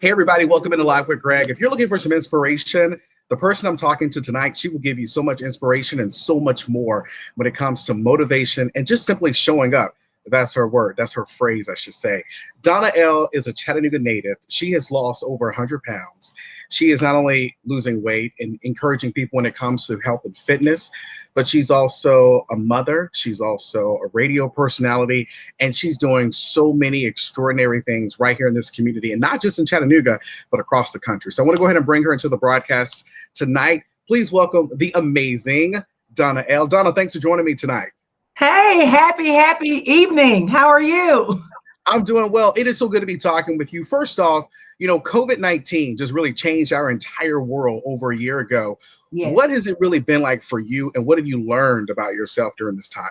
Hey, everybody, welcome into Live with Greg. If you're looking for some inspiration, the person I'm talking to tonight, she will give you so much inspiration and so much more when it comes to motivation and just simply showing up. That's her word. That's her phrase, I should say. Donna Elle is a Chattanooga native. She has lost over 100 pounds. She is not only losing weight and encouraging people when it comes to health and fitness, but she's also a mother. She's also a radio personality, and she's doing so many extraordinary things right here in this community, and not just in Chattanooga, but across the country. So I want to go ahead and bring her into the broadcast tonight. Please welcome the amazing Donna Elle. Donna, thanks for joining me tonight. Hey, happy evening. How are you? I'm doing well. It is so good to be talking with you. First off, COVID-19 just really changed our entire world over a year ago. Yes. What has it really been like for you, and what have you learned about yourself during this time?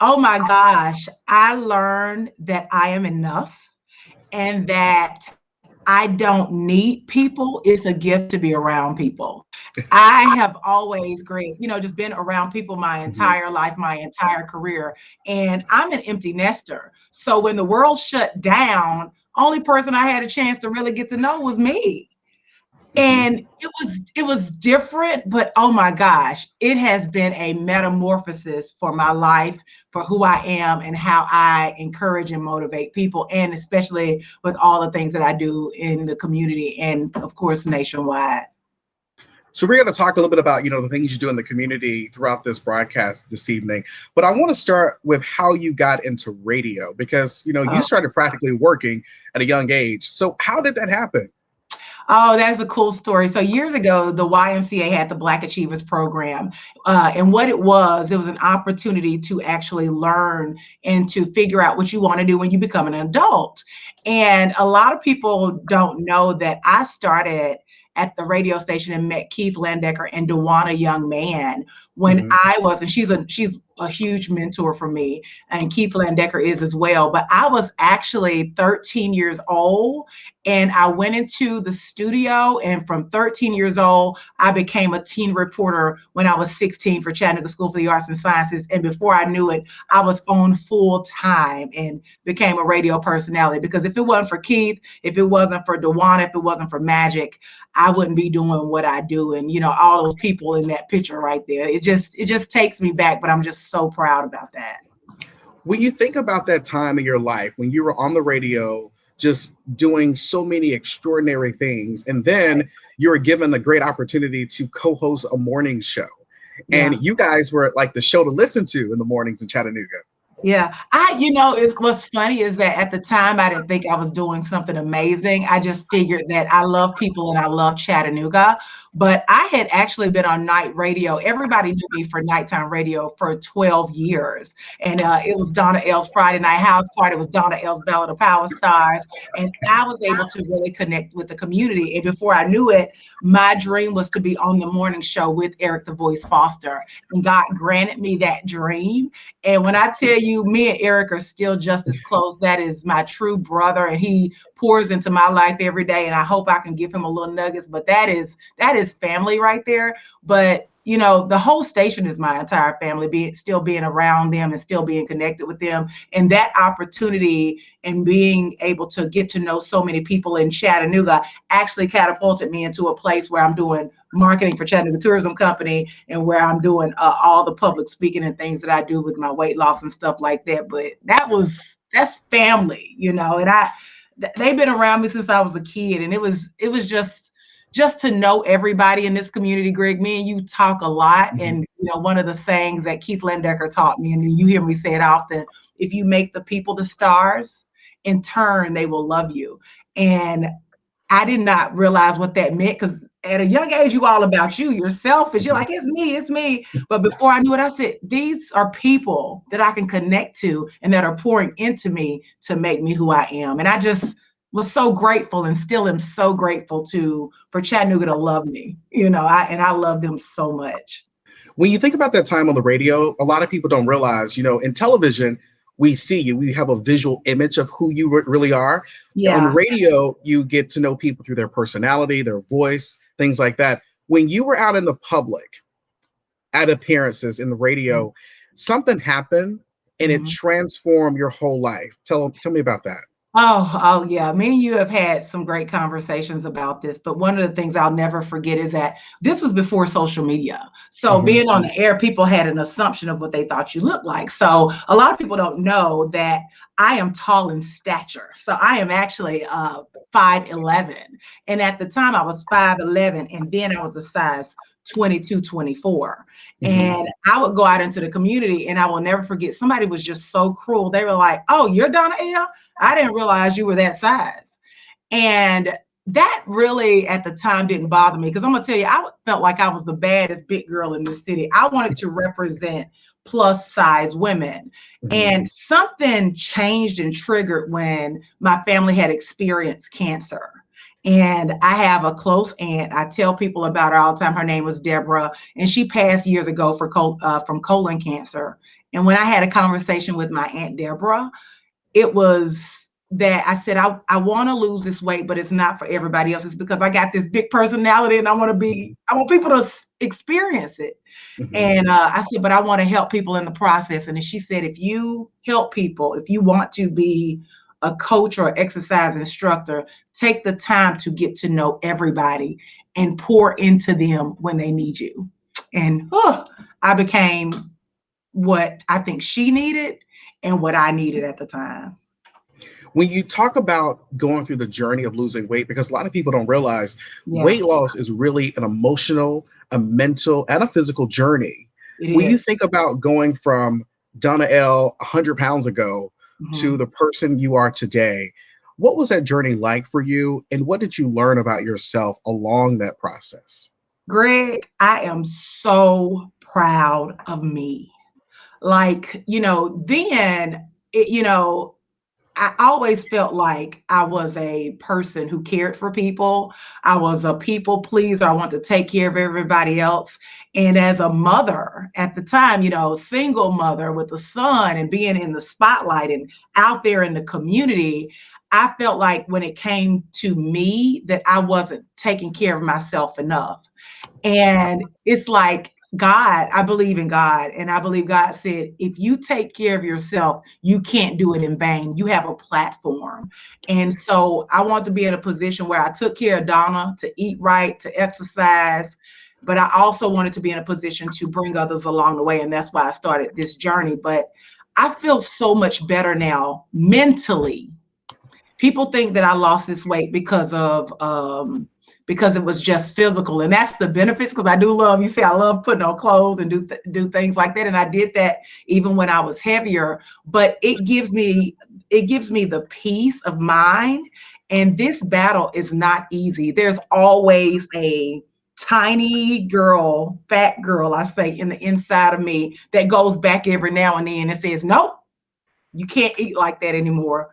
Oh my gosh. I learned that I am enough and that I don't need people. It's a gift to be around people. I have always just been around people my Mhm. entire life, my entire career, and I'm an empty nester. So when the world shut down, only person I had a chance to really get to know was me. Mhm. And it was different, but oh my gosh, it has been a metamorphosis for my life, for who I am and how I encourage and motivate people, and especially with all the things that I do in the community and of course nationwide. So we're going to talk a little bit about, the things you do in the community throughout this broadcast this evening. But I want to start with how you got into radio because, you started practically working at a young age. So how did that happen? Oh, that's a cool story. So years ago, the YMCA had the Black Achievers Program. And what it was an opportunity to actually learn and to figure out what you want to do when you become an adult. And a lot of people don't know that I started at the radio station and met Keith Landecker and Dewana Young Man when Mhm. and she's a huge mentor for me, and Keith Landecker is as well. But I was actually 13 years old and I went into the studio, and from 13 years old, I became a teen reporter when I was 16 for Chattanooga School for the Arts and Sciences. And before I knew it, I was on full time and became a radio personality. Because if it wasn't for Keith, if it wasn't for Dewana, if it wasn't for Magic, I wouldn't be doing what I do. And all those people in that picture right there, it just takes me back. But I'm just so proud about that. When you think about that time in your life when you were on the radio, just doing so many extraordinary things, and then you were given the great opportunity to co-host a morning show, and Yeah. you guys were like the show to listen to in the mornings in Chattanooga. Yeah, what's funny is that at the time I didn't think I was doing something amazing. I just figured that I love people and I love Chattanooga. But I had actually been on night radio. Everybody knew me for nighttime radio for 12 years. And it was Donna Elle's Friday Night House Party. It was Donna Elle's Ballad of Power Stars. And I was able to really connect with the community. And before I knew it, my dream was to be on the morning show with Eric the Voice Foster. And God granted me that dream. And when I tell you, me and Eric are still just as close, that is my true brother, and he pours into my life every day. And I hope I can give him a little nuggets. But that is family right there. But the whole station is my entire family, still being around them and still being connected with them. And that opportunity and being able to get to know so many people in Chattanooga actually catapulted me into a place where I'm doing marketing for Chattanooga Tourism Company, and where I'm doing all the public speaking and things that I do with my weight loss and stuff like that. But that's family, and they've been around me since I was a kid, and it was just to know everybody in this community. Greg, me and you talk a lot, Mhm. and one of the sayings that Keith Landecker taught me, and you hear me say it often: if you make the people the stars, in turn they will love you. And I did not realize what that meant, because at a young age, you all about you. You're selfish. You're Mhm. like, it's me, it's me. But before I knew it, I said, these are people that I can connect to and that are pouring into me to make me who I am. And I just was so grateful and still am so grateful for Chattanooga to love me. I love them so much. When you think about that time on the radio, a lot of people don't realize, in television, we see you, we have a visual image of who you really are. On the Yeah. radio, you get to know people through their personality, their voice, things like that. When you were out in the public at appearances in the Mhm. radio, something happened and it Mhm. transformed your whole life. Tell me about that. Oh, yeah. Me and you have had some great conversations about this, but one of the things I'll never forget is that this was before social media. So Mhm, being on the air, people had an assumption of what they thought you looked like. So a lot of people don't know that I am tall in stature. So I am actually 5'11". And at the time I was 5'11", and then I was a size 22, 24. mhm, And I would go out into the community, and I will never forget, somebody was just so cruel. They were like, "Oh, you're Donna Elle? I didn't realize you were that size." And that really at the time didn't bother me, because I'm gonna tell you, I felt like I was the baddest big girl in the city. I wanted to represent plus size women. mhm, And something changed and triggered when my family had experienced cancer. And I have a close aunt. I tell people about her all the time. Her name was Deborah, and she passed years ago from colon cancer. And when I had a conversation with my aunt Deborah, it was that I said, I want to lose this weight, but it's not for everybody else. It's because I got this big personality, and mhm, I want people to experience it. mhm. And I said, but I want to help people in the process. And then she said, if you help people, if you want to be a coach or exercise instructor, take the time to get to know everybody and pour into them when they need you. And I became what I think she needed and what I needed at the time. When you talk about going through the journey of losing weight, because a lot of people don't realize Yeah, weight loss is really an emotional, a mental, and a physical journey. it When you is. think about going from Donna Elle 100 pounds ago to Mhm. the person you are today, what was that journey like for you? And what did you learn about yourself along that process? Greg, I am so proud of me. Like, then, it, you know, I always felt like I was a person who cared for people. I was a people pleaser. I wanted to take care of everybody else. And as a mother at the time, single mother with a son and being in the spotlight and out there in the community, I felt like when it came to me that I wasn't taking care of myself enough. And it's like God, I believe in God. And I believe God said, if you take care of yourself, you can't do it in vain. You have a platform. And so I want to be in a position where I took care of Donna, to eat right, to exercise. But I also wanted to be in a position to bring others along the way. And that's why I started this journey. But I feel so much better now mentally. People think that I lost this weight because it was just physical, and that's the benefits. Because I do love, you say, I love putting on clothes and do things like that, and I did that even when I was heavier. But it gives me the peace of mind, and this battle is not easy. There's always a tiny girl, fat girl, I say, in the inside of me that goes back every now and then and says, nope, you can't eat like that anymore.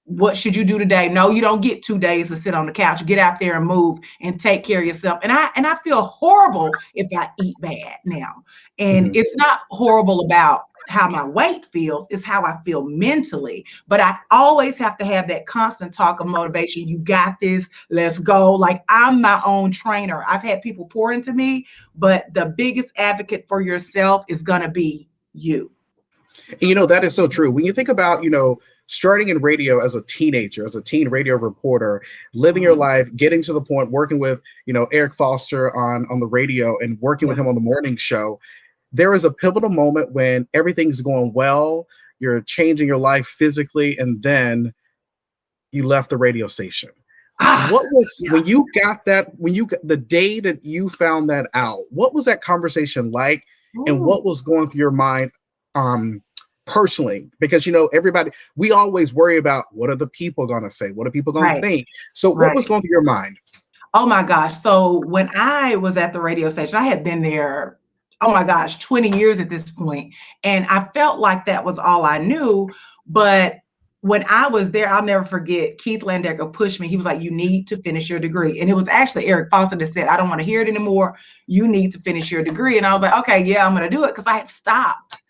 What should you do today? No, you don't get 2 days to sit on the couch. Get out there and move and take care of yourself. And I feel horrible if I eat bad now. And Mhm. it's not horrible about how my weight feels, it's how I feel mentally. But I always have to have that constant talk of motivation. You got this. Let's go. Like, I'm my own trainer. I've had people pour into me, but the biggest advocate for yourself is going to be you. And, that is so true. When you think about, starting in radio as a teenager, as a teen radio reporter, living your Mhm. life, getting to the point, working with, Eric Foster on the radio and working with Yeah. him on the morning show, there is a pivotal moment when everything's going well, you're changing your life physically, and then you left the radio station. Ah, What was yeah. when you got that, the day that you found that out, what was that conversation like, and Ooh, what was going through your mind, um personally? Because everybody, we always worry about what are the people going to say, what are people going to right, think. So what was right. going through your mind? Oh my gosh. So when I was at the radio station, I had been there, oh my gosh, 20 years at this point. And I felt like that was all I knew. But when I was there, I'll never forget, Keith Landecker pushed me. He was like, you need to finish your degree. And it was actually Eric Foster that said, I don't want to hear it anymore. You need to finish your degree. And I was like, okay, yeah, I'm going to do it, because I had stopped.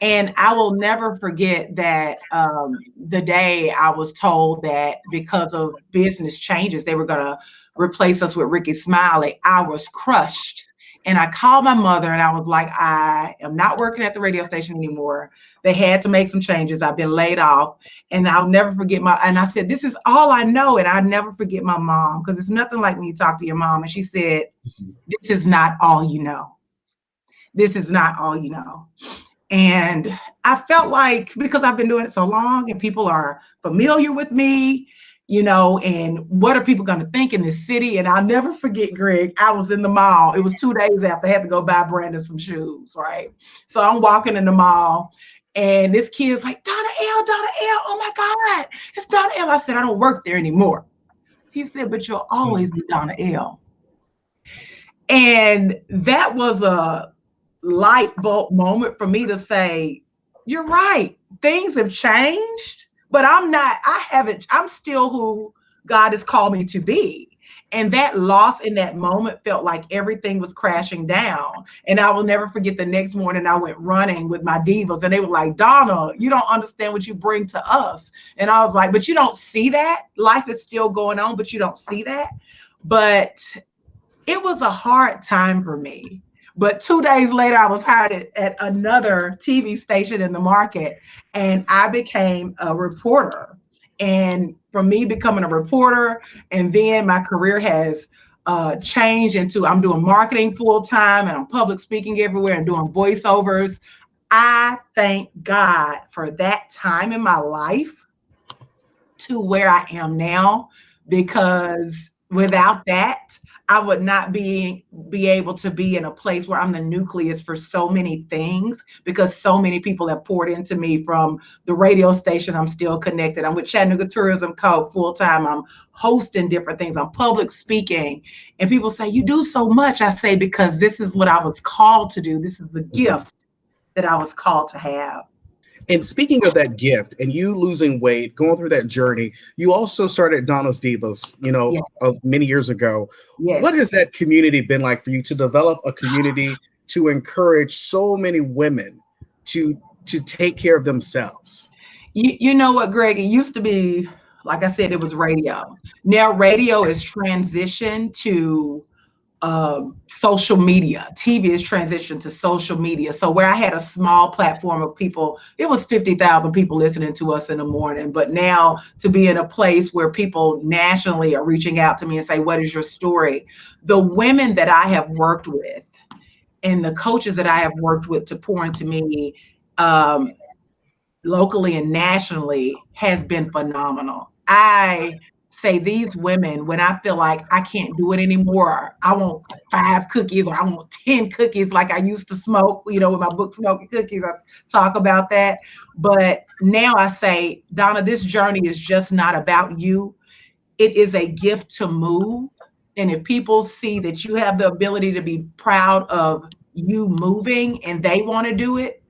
And I will never forget that the day I was told that because of business changes, they were going to replace us with Ricky Smiley. I was crushed. And I called my mother and I was like, I am not working at the radio station anymore. They had to make some changes. I've been laid off. And I'll never forget and I said, this is all I know. And I'll never forget my mom, because it's nothing like when you talk to your mom. And she said, this is not all you know. This is not all you know. And I felt like, because I've been doing it so long and people are familiar with me, and what are people going to think in this city? And I'll never forget, Greg, I was in the mall. It was 2 days after I had to go buy Brandon some shoes, right? So I'm walking in the mall and this kid's like, Donna Elle, oh my God, it's Donna Elle. I said, I don't work there anymore. He said, but you'll always be Donna Elle. And that was a light bulb moment for me to say, you're right. Things have changed, but I'm still who God has called me to be. And that loss in that moment felt like everything was crashing down. And I will never forget the next morning I went running with my divas and they were like, Donna, you don't understand what you bring to us. And I was like, but you don't see that. Life is still going on, but you don't see that. But it was a hard time for me. But 2 days later, I was hired at another TV station in the market, and I became a reporter. And from me becoming a reporter, and then my career has changed into I'm doing marketing full time, and I'm public speaking everywhere and doing voiceovers. I thank God for that time in my life to where I am now, because without that, I would not be able to be in a place where I'm the nucleus for so many things, because so many people have poured into me. From the radio station, I'm still connected. I'm with Chattanooga Tourism Co. full time. I'm hosting different things. I'm public speaking. And people say, you do so much. I say, because this is what I was called to do. This is the gift that I was called to have. And speaking of that gift and you losing weight, going through that journey, you also started Donna's Divas, many years ago. Yes. What has that community been like for you, to develop a community to encourage so many women to take care of themselves? You know what, Greg? It used to be, like I said, it was radio. Now radio is transitioned to social media. TV is transitioned to social media. So where I had a small platform of people, it was 50,000 people listening to us in the morning. But now to be in a place where people nationally are reaching out to me and say, what is your story? The women that I have worked with and the coaches that I have worked with to pour into me locally and nationally has been phenomenal. I say these women, when I feel like I can't do it anymore, I want 5 cookies or I want 10 cookies like I used to smoke, with my book, Smoking Cookies, I talk about that. But now I say, Donna, this journey is just not about you. It is a gift to move. And if people see that you have the ability to be proud of you moving and they want to do it,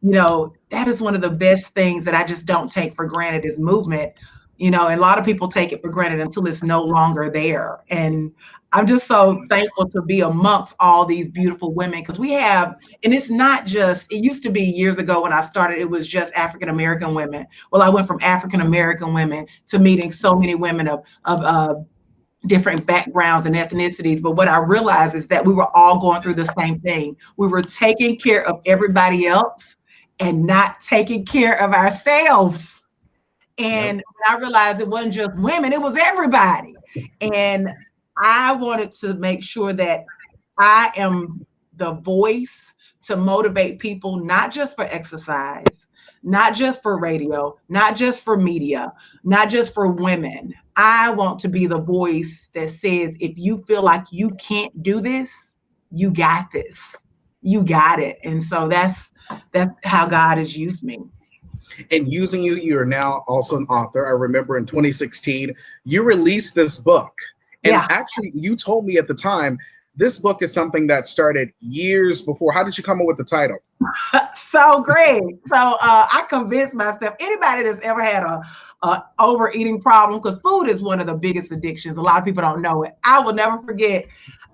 that is one of the best things that I just don't take for granted is movement. And a lot of people take it for granted until it's no longer there. And I'm just so thankful to be amongst all these beautiful women, because we have, and it's not just, it used to be years ago when I started, it was just African-American women. Well, I went from African-American women to meeting so many women of different backgrounds and ethnicities. But what I realized is that we were all going through the same thing. We were taking care of everybody else and not taking care of ourselves. And I realized it wasn't just women, it was everybody. And I wanted to make sure that I am the voice to motivate people, not just for exercise, not just for radio, not just for media, not just for women. I want to be the voice that says, if you feel like you can't do this, you got this. You got it. And so that's how God has used me. And using you, you're now also an author. I remember in 2016, you released this book. And actually, you told me at the time, this book is something that started years before. How did you come up with the title? So great. So I convinced myself, anybody that's ever had a overeating problem, because food is one of the biggest addictions. A lot of people don't know it. I will never forget.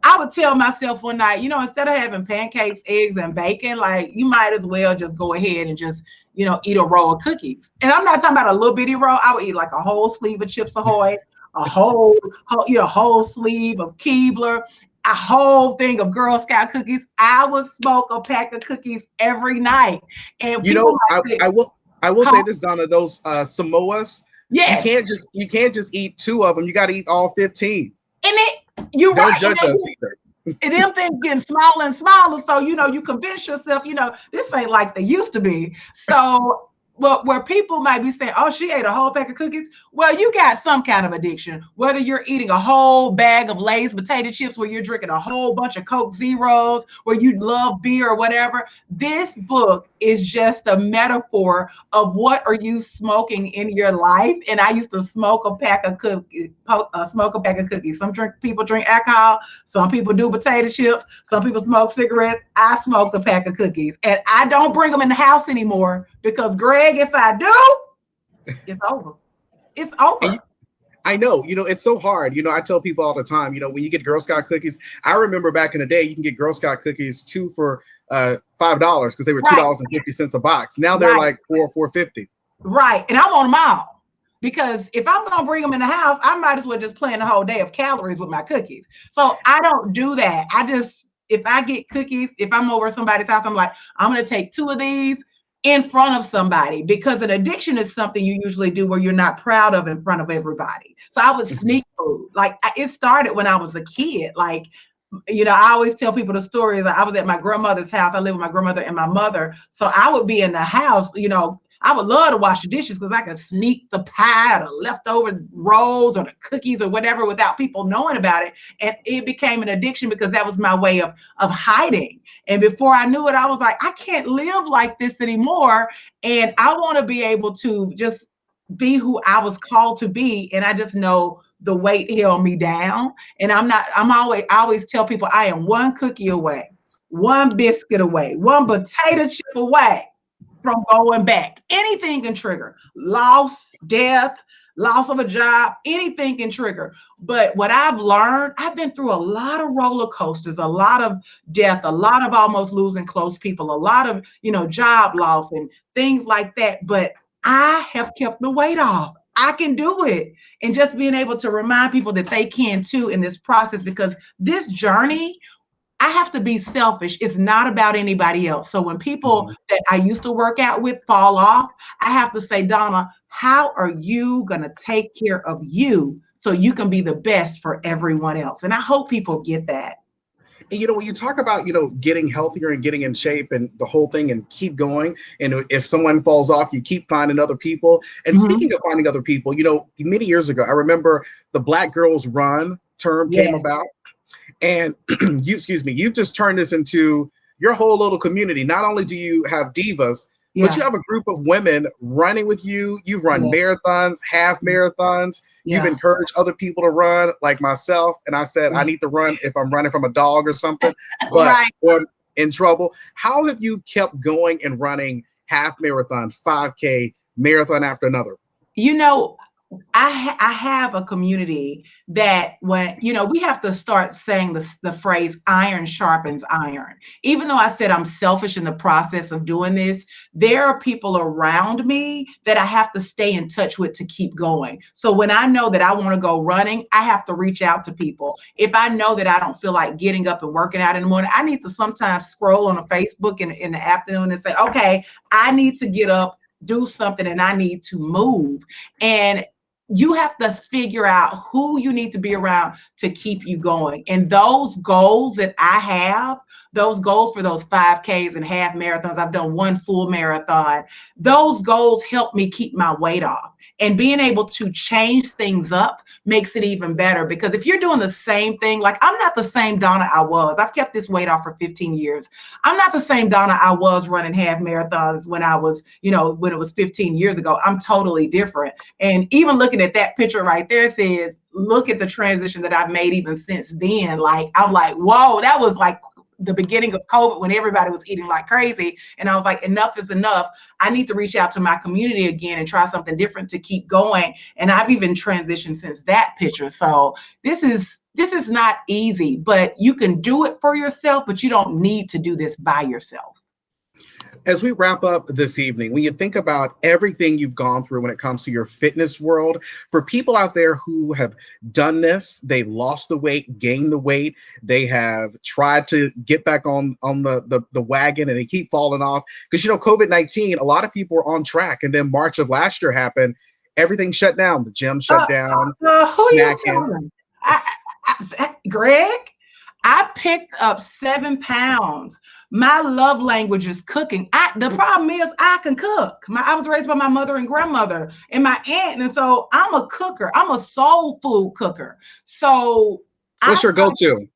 I would tell myself one night, instead of having pancakes, eggs, and bacon, like you might as well just go ahead and just, eat a roll of cookies. And I'm not talking about a little bitty roll. I would eat like a whole sleeve of Chips Ahoy, a whole sleeve of Keebler. a whole thing of Girl Scout cookies. I would smoke a pack of cookies every night. And You people know, might say, I will huh? say this, Donna. Those Samoas, Yes. you can't just eat two of them. You got to eat all 15. And you're Don't right. And judge us either. them things getting smaller and smaller. So, you convince yourself, this ain't like they used to be. So, well, where people might be saying, oh, she ate a whole pack of cookies. Well, you got some kind of addiction, whether you're eating a whole bag of Lay's potato chips, where you're drinking a whole bunch of Coke Zeros, where you love beer or whatever. This book is just a metaphor of what are you smoking in your life. And I used to smoke a pack of cookies. People drink alcohol. Some people do potato chips. Some people smoke cigarettes. I smoked a pack of cookies. And I don't bring them in the house anymore because, Greg, if I do, it's over. It's over. I know, it's so hard. I tell people all the time, when you get Girl Scout cookies, I remember back in the day, you can get Girl Scout cookies 2 for $5 because they were $2.50 a box. Now they're like $4.50. Right. And I want them all. Because if I'm going to bring them in the house, I might as well just plan the whole day of calories with my cookies. So I don't do that. If I get cookies, if I'm over somebody's house, I'm like, I'm going to take 2 of these in front of somebody, because an addiction is something you usually do where you're not proud of in front of everybody. So I would sneak food. Like, it started when I was a kid. Like, I always tell people the story that I was at my grandmother's house. I lived with my grandmother and my mother. So I would be in the house, I would love to wash the dishes because I could sneak the pie or the leftover rolls or the cookies or whatever without people knowing about it. And it became an addiction because that was my way of hiding. And before I knew it, I was like, I can't live like this anymore. And I want to be able to just be who I was called to be. And I just know the weight held me down. And I always tell people I am one cookie away, one biscuit away, one potato chip away from going back. Anything can trigger loss, death, loss of a job, anything can trigger. But what I've learned, I've been through a lot of roller coasters, a lot of death, a lot of almost losing close people, a lot of, job loss and things like that. But I have kept the weight off. I can do it. And just being able to remind people that they can too in this process, because this journey, I have to be selfish. It's not about anybody else. So when people that I used to work out with fall off, I have to say, Donna, how are you going to take care of you so you can be the best for everyone else? And I hope people get that. And when you talk about, getting healthier and getting in shape and the whole thing and keep going, and if someone falls off, you keep finding other people. And speaking of finding other people, many years ago, I remember the Black Girls Run term came about. And you've just turned this into your whole little community. Not only do you have divas, but you have a group of women running with you. You've run marathons, half marathons. You've encouraged other people to run, like myself. And I said, I need to run if I'm running from a dog or something, but or in trouble. How have you kept going and running half marathon, 5K, marathon after another? I have a community that when, we have to start saying the phrase iron sharpens iron. Even though I said I'm selfish in the process of doing this, there are people around me that I have to stay in touch with to keep going. So when I know that I want to go running, I have to reach out to people. If I know that I don't feel like getting up and working out in the morning, I need to sometimes scroll on a Facebook in the afternoon and say, okay, I need to get up, do something, and I need to move. And you have to figure out who you need to be around to keep you going. And those goals that I have, those goals for those 5Ks and half marathons, I've done one full marathon. Those goals help me keep my weight off. And being able to change things up makes it even better, because if you're doing the same thing, like I'm not the same Donna I was. I've kept this weight off for 15 years. I'm not the same Donna I was running half marathons when I was, when it was 15 years ago. I'm totally different. And even looking at that picture right there says, look at the transition that I've made even since then. Like, I'm like, whoa, that was like the beginning of COVID when everybody was eating like crazy. And I was like, enough is enough. I need to reach out to my community again and try something different to keep going. And I've even transitioned since that picture. So this is not easy, but you can do it for yourself, but you don't need to do this by yourself. As we wrap up this evening, when you think about everything you've gone through when it comes to your fitness world, for people out there who have done this, they've lost the weight, gained the weight, they have tried to get back on the wagon and they keep falling off. Because COVID-19, a lot of people were on track, and then March of last year happened, everything shut down, the gym shut down, Who you snacking. telling? Greg, I picked up 7 pounds. My love language is cooking. The problem is I can cook. I was raised by my mother and grandmother and my aunt, and so I'm a cooker. I'm a soul food cooker. So What's your go-to?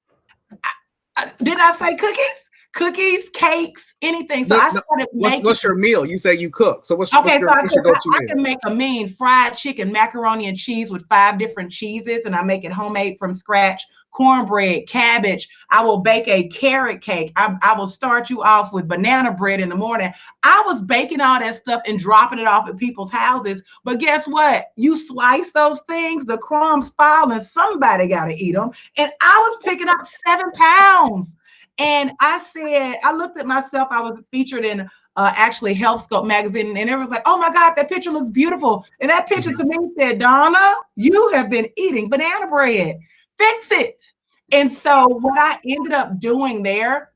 Did I say cookies? Cookies, cakes, anything. So No, I no. started making. What's your meal? You say you cook. So what's So your go-to I meal? can make a mean fried chicken, macaroni and cheese with 5 different cheeses, and I make it homemade from scratch. Cornbread, cabbage. I will bake a carrot cake. I will start you off with banana bread in the morning. I was baking all that stuff and dropping it off at people's houses. But guess what? You slice those things, the crumbs fall, and somebody got to eat them. And I was picking up 7 pounds. And I looked at myself. I was featured in actually Health Scope magazine, and everyone's like, "Oh my God, that picture looks beautiful." And that picture to me said, "Donna, you have been eating banana bread. Fix it." And so what I ended up doing there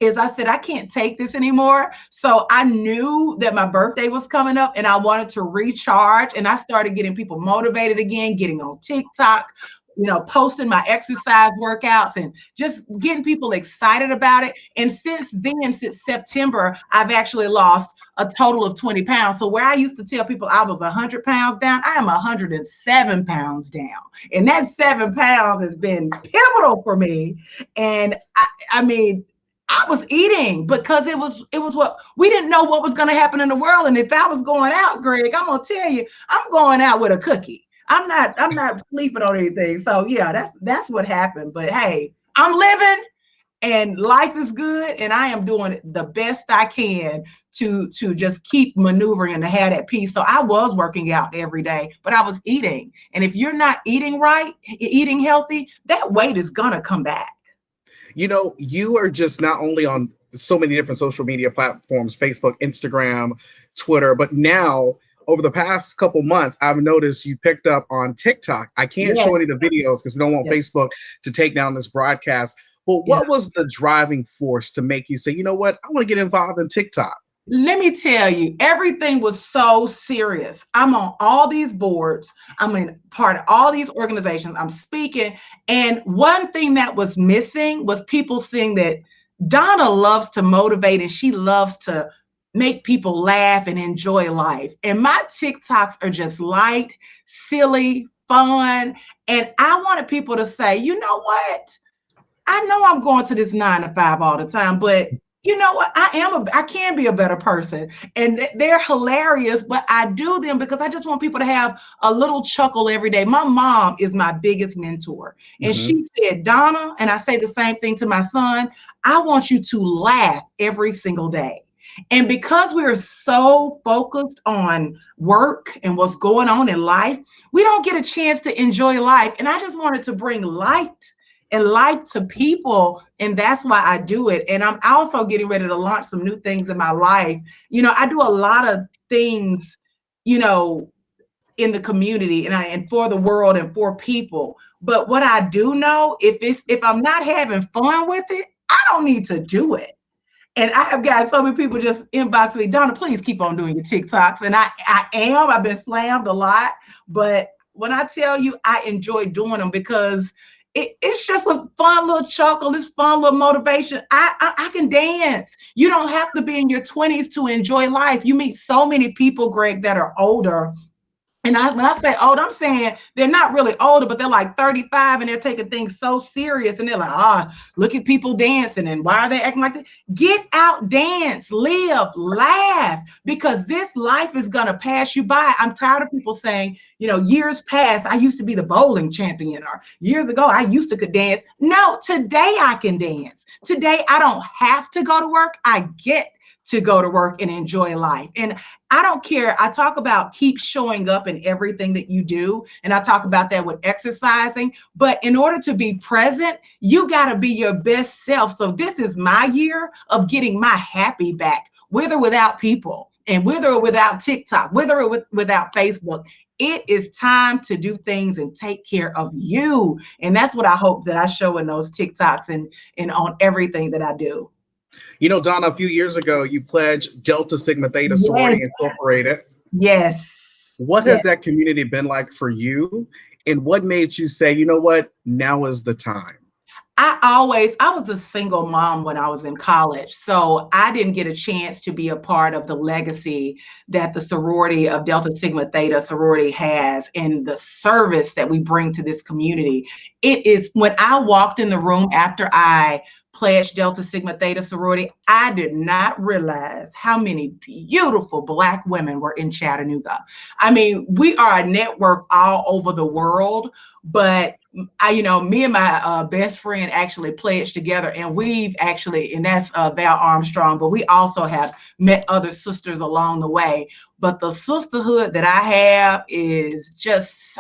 is I said, I can't take this anymore. So I knew that my birthday was coming up and I wanted to recharge. And I started getting people motivated again, getting on TikTok, posting my exercise workouts and just getting people excited about it. And since September, I've actually lost a total of 20 pounds. So where I used to tell people I was 100 pounds down, I am 107 pounds down. And that 7 pounds has been pivotal for me. And I mean, I was eating because it was what we didn't know what was going to happen in the world. And if I was going out, Greg, I'm going to tell you, I'm going out with a cookie. I'm not sleeping on anything. So yeah, that's what happened. But hey, I'm living and life is good. And I am doing the best I can to just keep maneuvering and to have that peace. So I was working out every day, but I was eating. And if you're not eating right, eating healthy, that weight is going to come back. You are just not only on so many different social media platforms, Facebook, Instagram, Twitter, but now over the past couple months, I've noticed you picked up on TikTok. I can't show any of the videos because we don't want Facebook to take down this broadcast. But what was the driving force to make you say, you know what, I want to get involved in TikTok? Let me tell you, everything was so serious. I'm on all these boards. I'm in part of all these organizations. I'm speaking. And one thing that was missing was people seeing that Donna loves to motivate and she loves to make people laugh and enjoy life. And my TikToks are just light, silly, fun. And I wanted people to say, you know what? I know I'm going to this 9 to 5 all the time, but you know what? I can be a better person. And they're hilarious, but I do them because I just want people to have a little chuckle every day. My mom is my biggest mentor. And she said, Donna, and I say the same thing to my son, I want you to laugh every single day. And because we're so focused on work and what's going on in life, we don't get a chance to enjoy life. And I just wanted to bring light and life to people. And that's why I do it. And I'm also getting ready to launch some new things in my life. I do a lot of things, in the community and for the world and for people. But what I do know, if I'm not having fun with it, I don't need to do it. And I have got so many people just inbox me, Donna, please keep on doing your TikToks. And I've been slammed a lot. But when I tell you, I enjoy doing them because it's just a fun little chuckle, this fun little motivation. I can dance. You don't have to be in your 20s to enjoy life. You meet so many people, Greg, that are older. And when I say old, I'm saying they're not really older, but they're like 35 and they're taking things so serious. And they're like, look at people dancing. And why are they acting like that? Get out, dance, live, laugh, because this life is going to pass you by. I'm tired of people saying, years past, I used to be the bowling champion, or years ago, I used to could dance. No, today I can dance. Today, I don't have to go to work. I get to go to work and enjoy life. And I don't care. I talk about keep showing up in everything that you do. And I talk about that with exercising. But in order to be present, you got to be your best self. So this is my year of getting my happy back. with or without people, and with or without TikTok, with or without Facebook. It is time to do things and take care of you. And that's what I hope that I show in those TikToks and on everything that I do. You know, Donna, a few years ago, you pledged Delta Sigma Theta Yes, Sorority Incorporated. yes, What yes. has that community been like for you? And what made you say, you know what, now is the time? I was a single mom when I was in college, so I didn't get a chance to be a part of the legacy that the sorority of Delta Sigma Theta sorority has and the service that we bring to this community. It is when I walked in the room after I pledged Delta Sigma Theta sorority, I did not realize how many beautiful Black women were in Chattanooga. I mean, we are a network all over the world, but me and my best friend actually pledged together, and we've actually, and that's Val Armstrong, but we also have met other sisters along the way. But the sisterhood that I have is just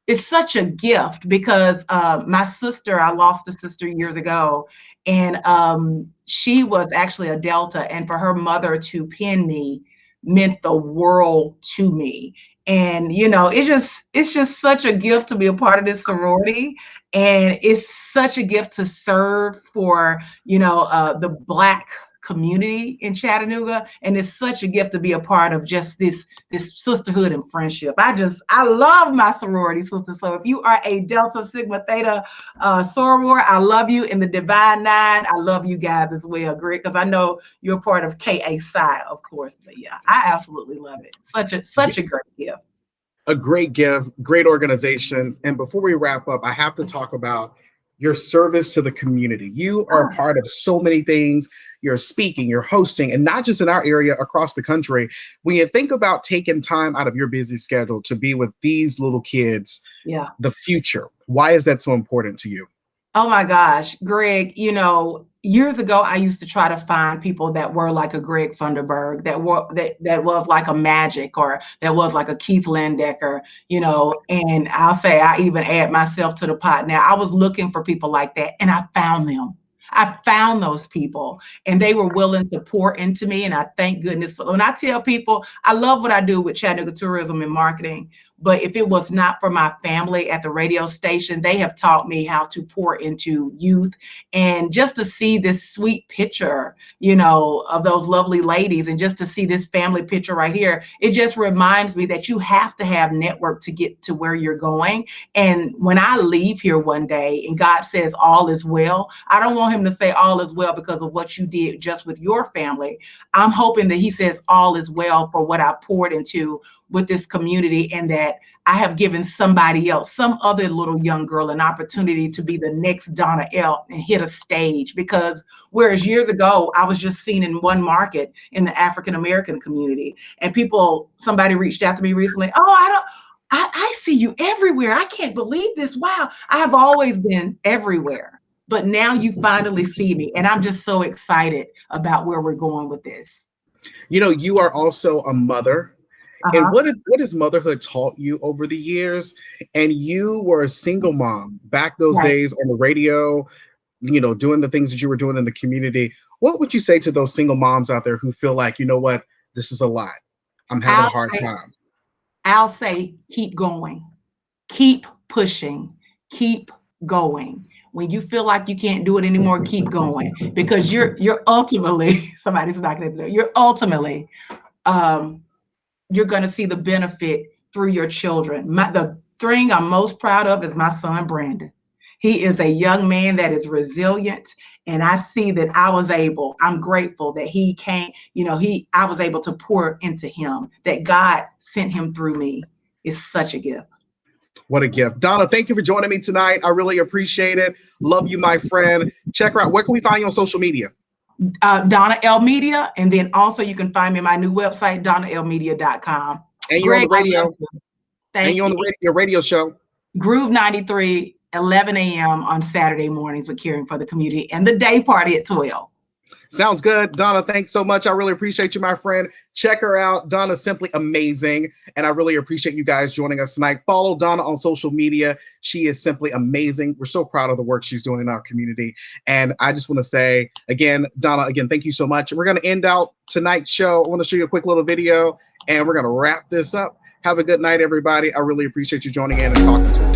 it's such a gift because my sister, I lost a sister years ago, and she was actually a Delta, and for her mother to pin me meant the world to me. And it's just such a gift to be a part of this sorority, and it's such a gift to serve for the Black community in Chattanooga, and it's such a gift to be a part of just this sisterhood and friendship. I love my sorority sister. So if you are a Delta Sigma Theta soror, I love you. In the Divine Nine, I love you guys as well, Greg, because I know you're part of KA Psi, of course. But yeah, I absolutely love it. Such a great gift. A great gift, great organizations. And before we wrap up, I have to talk about your service to the community. You are a part of so many things. You're speaking, you're hosting, and not just in our area, across the country. When you think about taking time out of your busy schedule to be with these little kids, Yeah. the future, why is that so important to you? Oh my gosh, Greg, years ago I used to try to find people that were like a Greg Funderburg, that was like a Magic, or that was like a Keith Landecker, and I'll say I even add myself to the pot now. I was looking for people like that, and I found them. I found those people, and they were willing to pour into me. And I thank goodness for. When I tell people I love what I do with Chattanooga Tourism and Marketing, but if it was not for my family at the radio station, they have taught me how to pour into youth. And just to see this sweet picture, of those lovely ladies, and just to see this family picture right here, it just reminds me that you have to have network to get to where you're going. And when I leave here one day and God says all is well, I don't want him to say all is well because of what you did just with your family. I'm hoping that he says all is well for what I poured into with this community, and that I have given somebody else, some other little young girl, an opportunity to be the next Donna Elle and hit a stage. Because whereas years ago, I was just seen in one market in the African-American community, and somebody reached out to me recently, I see you everywhere. I can't believe this. Wow. I have always been everywhere, but now you finally see me. And I'm just so excited about where we're going with this. You are also a mother. And what has motherhood taught you over the years? And you were a single mom back those days on the radio, doing the things that you were doing in the community. What would you say to those single moms out there who feel like, you know what, this is a lot. I'm having a hard time. I'll say, keep going, keep pushing, keep going. When you feel like you can't do it anymore, keep going, because you're ultimately, somebody's knocking at the door, you're ultimately, you're going to see the benefit through your children. The thing I'm most proud of is my son, Brandon. He is a young man that is resilient. And I see that I'm grateful that he came, I was able to pour into him, that God sent him through me. Is such a gift. What a gift. Donna, thank you for joining me tonight. I really appreciate it. Love you, my friend. Check her out. Where can we find you on social media? Donna Elle Media. And then also you can find me on my new website, DonnaElleMedia.com. And you're on the radio. Thank you. On your radio show. Groove 93, 11 a.m. on Saturday mornings with Caring for the Community, and the day party at 12. Sounds good. Donna, thanks so much. I really appreciate you, my friend. Check her out. Donna's simply amazing. And I really appreciate you guys joining us tonight. Follow Donna on social media. She is simply amazing. We're so proud of the work she's doing in our community. And I just want to say, again, Donna, again, thank you so much. We're going to end out tonight's show. I want to show you a quick little video, and we're going to wrap this up. Have a good night, everybody. I really appreciate you joining in and talking to us.